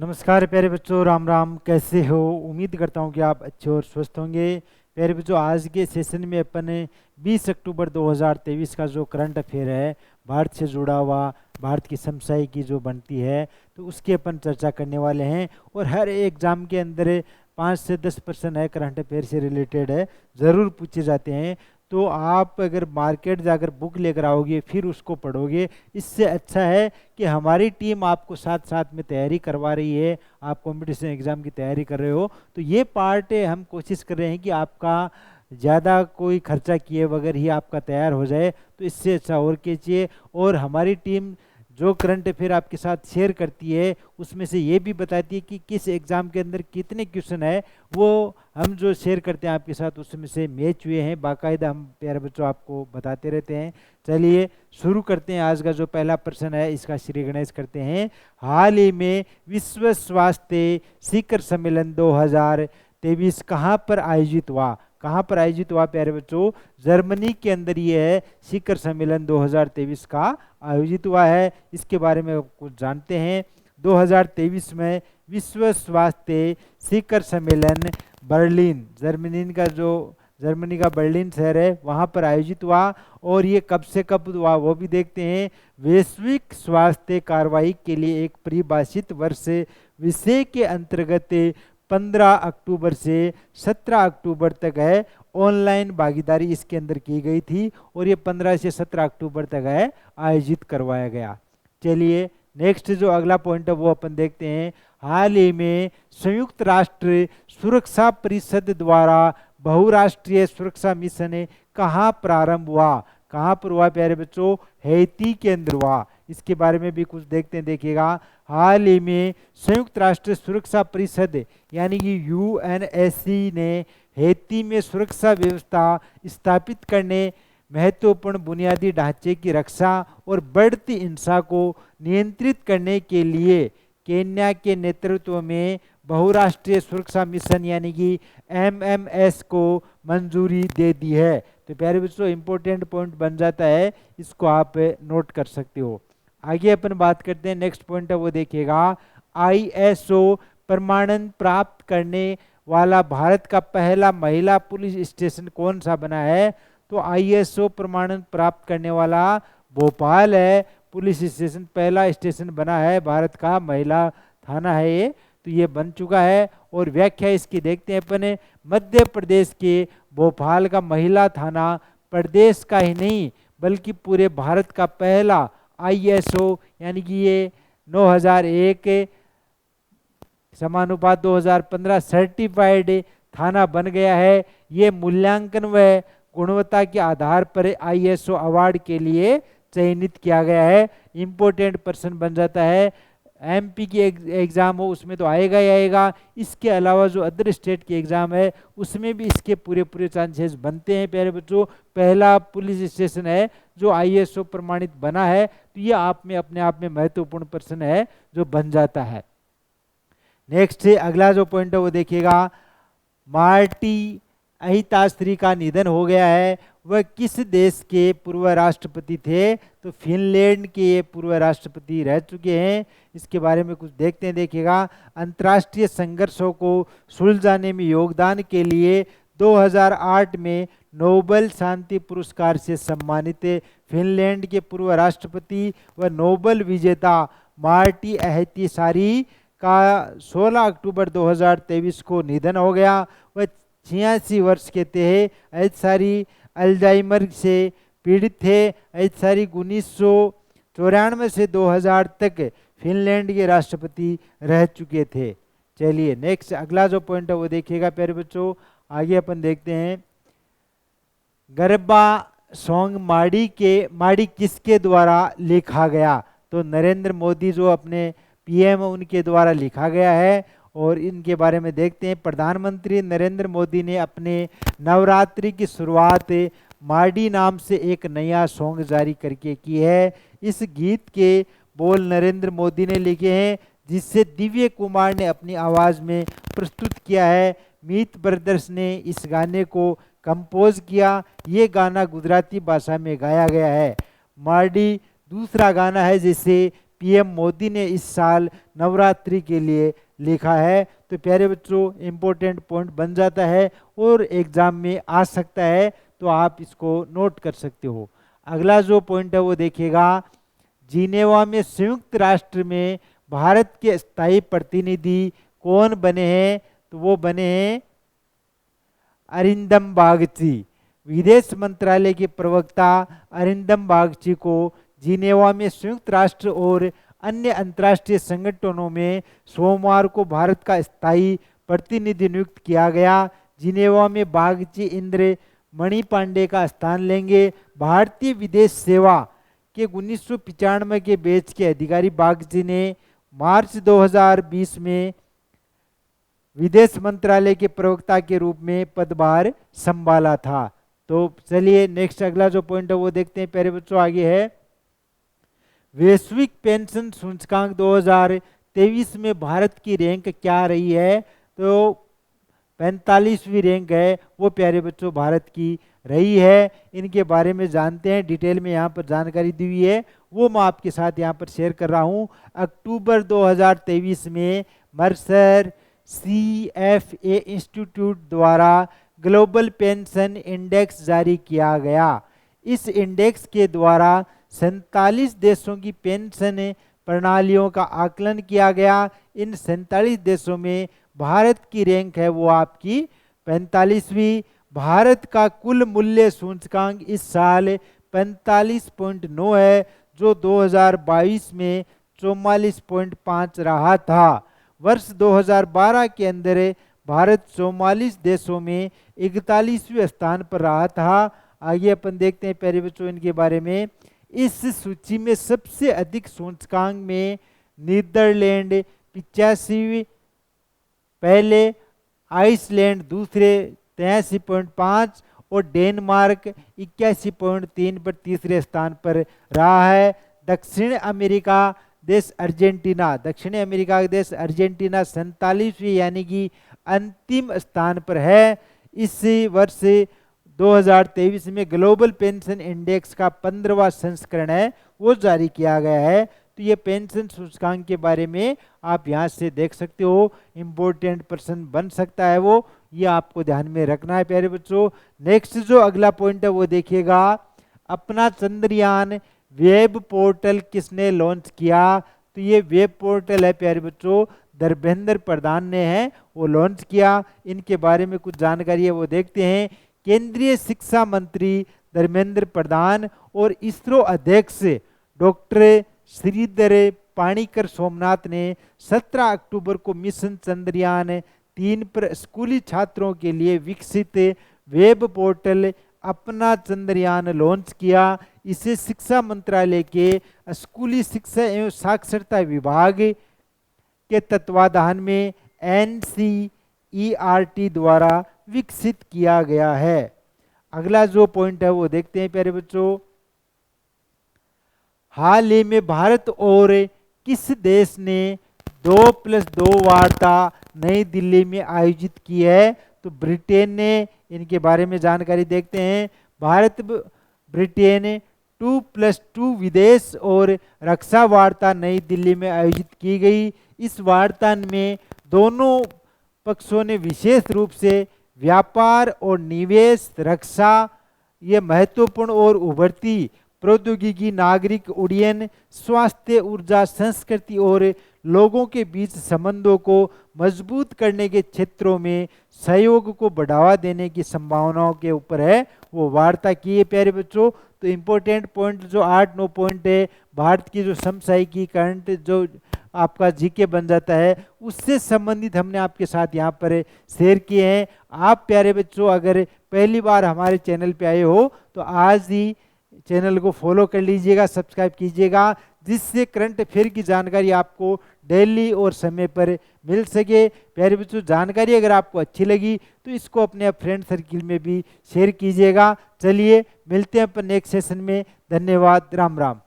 नमस्कार प्यारे बच्चों, राम राम। कैसे हो? उम्मीद करता हूँ कि आप अच्छे और स्वस्थ होंगे। प्यारे बच्चों, आज के सेशन में अपन 20 अक्टूबर 2023 का जो करंट अफेयर है, भारत से जुड़ा हुआ, भारत की समसाई की जो बनती है, तो उसकी अपन चर्चा करने वाले हैं। और हर एग्जाम के अंदर 5 से 10% है करंट अफेयर से रिलेटेड है, ज़रूर पूछे जाते हैं। तो आप अगर मार्केट जाकर बुक लेकर आओगे फिर उसको पढ़ोगे, इससे अच्छा है कि हमारी टीम आपको साथ साथ में तैयारी करवा रही है, आप कंपटीशन एग्ज़ाम की तैयारी कर रहे हो, तो ये पार्ट हम कोशिश कर रहे हैं कि आपका ज़्यादा कोई खर्चा किए बगैर ही आपका तैयार हो जाए। तो इससे अच्छा और कीजिए। और हमारी टीम जो करंट अफेयर आपके साथ शेयर करती है उसमें से ये भी बताती है कि किस एग्ज़ाम के अंदर कितने क्वेश्चन है, वो हम जो शेयर करते हैं आपके साथ उसमें से मैच हुए हैं, बाकायदा हम प्यारे बच्चों आपको बताते रहते हैं। चलिए शुरू करते हैं। आज का जो पहला प्रश्न है इसका श्री गणेश करते हैं। हाल ही में विश्व स्वास्थ्य शिखर सम्मेलन 2023 कहाँ पर आयोजित हुआ? कहाँ पर आयोजित हुआ प्यारे बच्चों? जर्मनी के अंदर ये है शिखर सम्मेलन 2023 का आयोजित हुआ है। इसके बारे में कुछ जानते हैं। 2023 में विश्व स्वास्थ्य शिखर सम्मेलन बर्लिन, जर्मनी का बर्लिन शहर है, वहाँ पर आयोजित हुआ। और ये कब से कब हुआ वो भी देखते हैं। वैश्विक स्वास्थ्य कार्रवाई के लिए एक परिभाषित वर्ष विषय के अंतर्गत 15 अक्टूबर से 17 अक्टूबर तक है। ऑनलाइन भागीदारी इसके अंदर की गई थी और ये 15 से 17 अक्टूबर तक है आयोजित करवाया गया। चलिए नेक्स्ट जो अगला पॉइंट है वो अपन देखते हैं। हाल ही में संयुक्त राष्ट्र सुरक्षा परिषद द्वारा बहुराष्ट्रीय सुरक्षा मिशन कहाँ प्रारंभ हुआ? कहाँ पर हुआ प्यारे बच्चों? हैती के अंदर हुआ। इसके बारे में भी कुछ देखते हैं, देखिएगा। हाल ही में संयुक्त राष्ट्र सुरक्षा परिषद यानी कि यूएनएससी ने हैती में सुरक्षा व्यवस्था स्थापित करने, महत्वपूर्ण बुनियादी ढांचे की रक्षा और बढ़ती हिंसा को नियंत्रित करने के लिए केन्या के नेतृत्व में बहुराष्ट्रीय सुरक्षा मिशन यानी कि एमएमएस को मंजूरी दे दी है। तो प्यारे बच्चों इंपॉर्टेंट पॉइंट बन जाता है, इसको आप नोट कर सकते हो। आगे अपन बात करते हैं। नेक्स्ट पॉइंट है वो देखिएगा। आईएसओ प्रमाणन प्राप्त करने वाला भारत का पहला महिला पुलिस स्टेशन कौन सा बना है? तो आईएसओ प्रमाणन प्राप्त करने वाला भोपाल है पुलिस स्टेशन, पहला स्टेशन बना है भारत का, महिला थाना है ये, तो ये बन चुका है। और व्याख्या इसकी देखते हैं अपने। मध्य प्रदेश के भोपाल का महिला थाना प्रदेश का ही नहीं बल्कि पूरे भारत का पहला आईएसओ यानी कि ये 9001 समानुपात 2015 सर्टिफाइड थाना बन गया है। ये मूल्यांकन व गुणवत्ता के आधार पर आईएसओ अवार्ड के लिए चयनित किया गया है। इंपॉर्टेंट पर्सन बन जाता है। एमपी की एग्जाम हो उसमें तो आएगा ही आएगा, इसके अलावा जो अदर स्टेट की एग्जाम है उसमें भी इसके पूरे पूरे चांसेस बनते हैं प्यारे बच्चों। पहला पुलिस स्टेशन है जो आईएसओ प्रमाणित बना है, तो ये आप में अपने आप में महत्वपूर्ण पर्सन है जो बन जाता है। नेक्स्ट अगला जो पॉइंट है वो देखिएगा। मार्टी अहिताश्री का निधन हो गया है। वह किस देश के पूर्व राष्ट्रपति थे? तो फिनलैंड के ये पूर्व राष्ट्रपति रह चुके हैं। इसके बारे में कुछ देखते हैं, देखिएगा। अंतर्राष्ट्रीय संघर्षों को सुलझाने में योगदान के लिए 2008 में नोबेल शांति पुरस्कार से सम्मानित फिनलैंड के पूर्व राष्ट्रपति व नोबेल विजेता मार्टी अहितासारी का 16 अक्टूबर 2023 को निधन हो गया। वह 86 वर्ष के थे। अहितासारी अल्जाइमर से पीड़ित थे। अहितासारी 1994 से 2000 तक फिनलैंड के राष्ट्रपति रह चुके थे। चलिए नेक्स्ट अगला जो पॉइंट है वो देखिएगा प्यारे बच्चों। आगे अपन देखते हैं। गरबा सॉन्ग माड़ी किसके द्वारा लिखा गया? तो नरेंद्र मोदी जो अपने पीएम उनके द्वारा लिखा गया है। और इनके बारे में देखते हैं। प्रधानमंत्री नरेंद्र मोदी ने अपने नवरात्रि की शुरुआत माड़ी नाम से एक नया सॉन्ग जारी करके की है। इस गीत के बोल नरेंद्र मोदी ने लिखे हैं जिससे दिव्य कुमार ने अपनी आवाज़ में प्रस्तुत किया है। मीत ब्रदर्स ने इस गाने को कंपोज किया। ये गाना गुजराती भाषा में गाया गया है। माड़ी दूसरा गाना है जिसे पीएम मोदी ने इस साल नवरात्रि के लिए लिखा है। तो प्यारे बच्चों, इम्पोर्टेंट पॉइंट बन जाता है और एग्जाम में आ सकता है, तो आप इसको नोट कर सकते हो। अगला जो पॉइंट है वो देखिएगा, जिनेवा में संयुक्त राष्ट्र में भारत के स्थायी प्रतिनिधि कौन बने हैं? तो वो बने हैं अरिंदम बागची। विदेश मंत्रालय के प्रवक्ता अरिंदम बागची को जिनेवा में संयुक्त राष्ट्र और अन्य अंतर्राष्ट्रीय संगठनों में सोमवार को भारत का स्थायी प्रतिनिधि नियुक्त किया गया। जिनेवा में बागची इंद्र मणि पांडे का स्थान लेंगे। भारतीय विदेश सेवा के 1995 के बैच के अधिकारी बागची ने मार्च 2020 में विदेश मंत्रालय के प्रवक्ता के रूप में पदभार संभाला था। तो चलिए नेक्स्ट अगला जो पॉइंट है वो देखते हैं प्यारे बच्चों। आगे है, वैश्विक पेंशन सूचकांक 2023 में भारत की रैंक क्या रही है? तो 45वीं रैंक है वो प्यारे बच्चों भारत की रही है। इनके बारे में जानते हैं, डिटेल में यहाँ पर जानकारी दी हुई है, वो मैं आपके साथ यहाँ पर शेयर कर रहा हूँ। अक्टूबर 2023 में मर्सर CFA इंस्टीट्यूट द्वारा ग्लोबल पेंशन इंडेक्स जारी किया गया। इस इंडेक्स के द्वारा 47 देशों की पेंशन प्रणालियों का आकलन किया गया। इन 47 देशों में भारत की रैंक है वो आपकी 45वीं। भारत का कुल मूल्य सूचकांक इस साल 45.9 है, जो 2022 में 44.5 रहा था। वर्ष 2012 के अंदर भारत 44 देशों में 41वें स्थान पर रहा था। आगे अपन देखते हैं प्यारे बच्चों इनके बारे में। इस सूची में सबसे अधिक सूचकांक में नीदरलैंड 85 पहले, आइसलैंड दूसरे 83.5 और डेनमार्क 81.3 पर तीसरे स्थान पर रहा है। दक्षिण अमेरिका देश अर्जेंटीना, दक्षिणी अमेरिका का देश अर्जेंटीना 47वीं यानी कि अंतिम स्थान पर है। इस वर्ष 2023 में ग्लोबल पेंशन इंडेक्स का 15वां संस्करण है वो जारी किया गया है। तो ये पेंशन सूचकांक के बारे में आप यहाँ से देख सकते हो, इम्पोर्टेंट पर्सन बन सकता है वो, ये आपको ध्यान में रखना है प्यारे बच्चों। नेक्स्ट जो अगला पॉइंट है वो देखिएगा, अपना चंद्रयान वेब पोर्टल किसने लॉन्च किया? तो ये वेब पोर्टल है प्यारे बच्चों धर्मेंद्र प्रधान ने है वो लॉन्च किया। इनके बारे में कुछ जानकारी है वो देखते हैं। केंद्रीय शिक्षा मंत्री धर्मेंद्र प्रधान और इसरो अध्यक्ष डॉक्टर श्रीधर पाणिकर सोमनाथ ने 17 अक्टूबर को मिशन चंद्रयान 3 पर स्कूली छात्रों के लिए विकसित वेब पोर्टल अपना चंद्रयान लॉन्च किया। इसे शिक्षा मंत्रालय के स्कूली शिक्षा एवं साक्षरता विभाग के तत्वाधान में NCERT द्वारा विकसित किया गया है। अगला जो पॉइंट है वो देखते हैं प्यारे बच्चों। हाल ही में भारत और किस देश ने 2+2 वार्ता नई दिल्ली में आयोजित की है? तो ब्रिटेन ने। इनके बारे में जानकारी देखते हैं। भारत ब्रिटेन 2+2 विदेश और रक्षा वार्ता नई दिल्ली में आयोजित की गई। इस वार्ता में दोनों पक्षों ने विशेष रूप से व्यापार और निवेश, रक्षा, ये महत्वपूर्ण और उभरती प्रौद्योगिकी, नागरिक उड्डयन, स्वास्थ्य, ऊर्जा, संस्कृति और लोगों के बीच संबंधों को मजबूत करने के क्षेत्रों में सहयोग को बढ़ावा देने की संभावनाओं के ऊपर है वो वार्ता की है प्यारे बच्चों। तो इम्पोर्टेंट पॉइंट जो 8-9 पॉइंट है, भारत की जो समसामयिकी करंट जो आपका जीके बन जाता है उससे संबंधित हमने आपके साथ यहाँ पर शेयर किए हैं। आप प्यारे बच्चों अगर पहली बार हमारे चैनल पे आए हो तो आज ही चैनल को फॉलो कर लीजिएगा, सब्सक्राइब कीजिएगा, जिससे करंट अफेयर की जानकारी आपको डेली और समय पर मिल सके। प्यारे बच्चों जानकारी अगर आपको अच्छी लगी तो इसको अपने फ्रेंड सर्किल में भी शेयर कीजिएगा। चलिए मिलते हैं अपन नेक्स्ट सेशन में। धन्यवाद। राम राम।